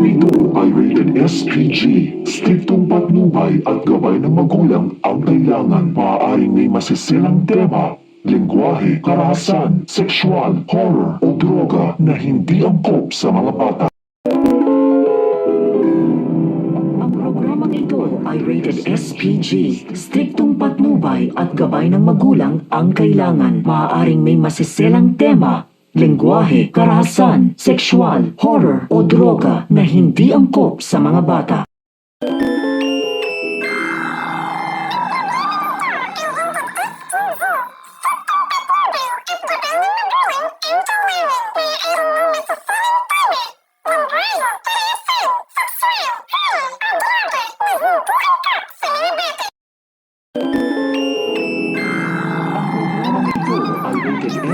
ito ay rated SPG. Striktong patnubay at gabay ng magulang ang kailangan. Maaaring may masisilang tema, lengguwahe, karahasan, sexual, horror o droga na hindi angkop sa mga bata. Ang programang ito ay rated SPG. Striktong patnubay at gabay ng magulang ang kailangan. Maaaring may masisilang tema, lengguwahe, karahasan, sexual, horror o droga na hindi angkop sa mga bata.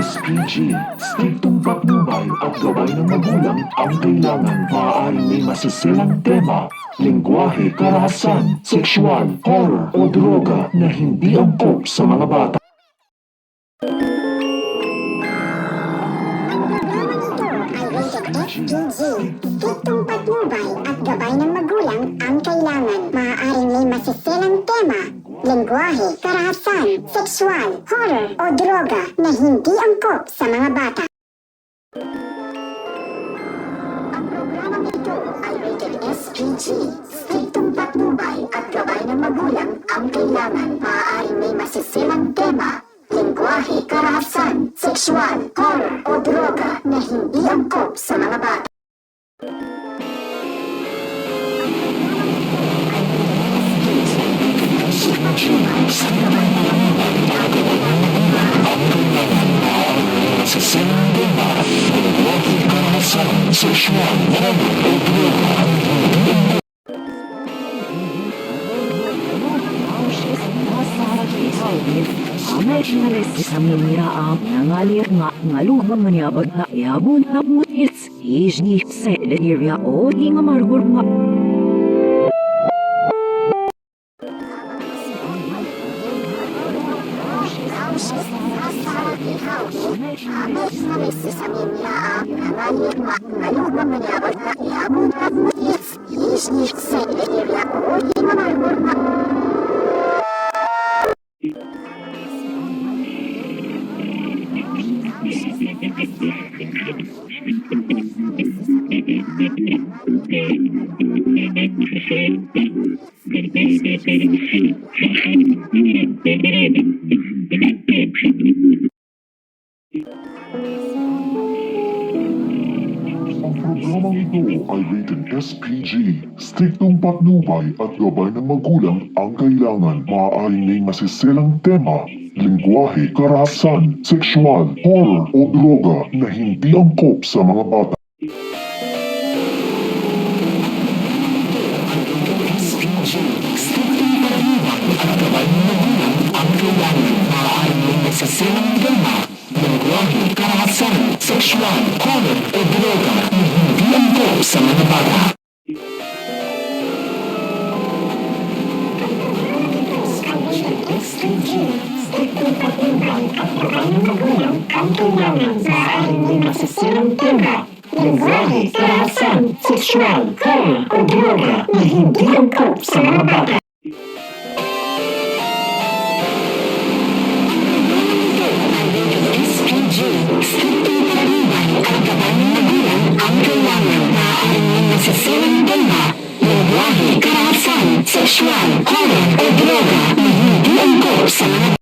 SPG. Striktong patnubay at gabay ng magulang ang kailangan. Maaaring may masisilang tema, lengguwahe, karahasan, sexual, horror o droga na hindi angkop sa mga bata. Striktong patnubay at gabay ng magulang ang kailangan. Maaaring may masisilang tema, lengguwahe, karahasan, sexual, horror o droga na hindi angkop sa mga bata. Ang programang ito ay rated SPG. Striktong patnubay at gabay ng magulang ang kailangan. Maaaring may masisilang tema, lengguwahe, karahasan, sexual, horror o droga na hindi angkop sa mga bata. Amay sinalesi sa miniraam nangalir nga ngalubang manyabag na yabon na mutits ijni sa area o di nga margur nga. Ang programang ito ay rated SPG. Striktong patnubay at gabay ng magulang ang kailangan. Maaaring may masisilang tema, lengguwahe, karahasan, sexual, horror o droga na hindi angkop sa mga bata. Masisilang tema, lengguwahe, karahasan, sexual, horror o droga na hindi angkop sa mga bata. Striktong patnubay at gabay ng magulang ang kailangan. Maaaring may masisilang tema, lengguwahe, karahasan, sexual, horror o droga na hindi angkop sa mga bata. Masisilang tema, lengguwahe, karahasan, sexual, horror o droga na hindi angkop sa mga bata.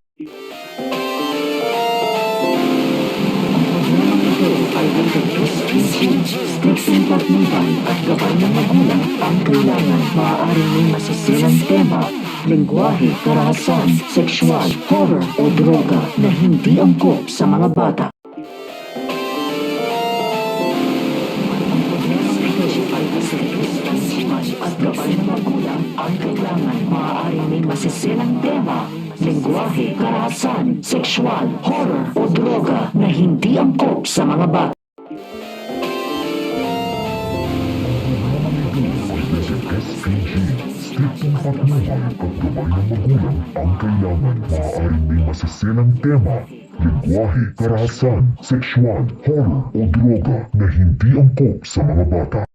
Striktong patnubay at gabay ng magulang ang kailangan. Maaaring may masisilang tema, lengguwahe, karahasan, sexual, horror o droga na hindi angkop sa mga bata. At gabay ng magulang ang kailangan. Maaaring may masisilang tema, lengguwahe, karahasan, sexual, horror o droga na hindi angkop sa mga bata. Striktong patnubay at gabay ng magulang ang kailangan. Maaaring may masisilang tema, lengguwahe, karahasan, sexual, horror o droga na hindi angkop sa mga bata.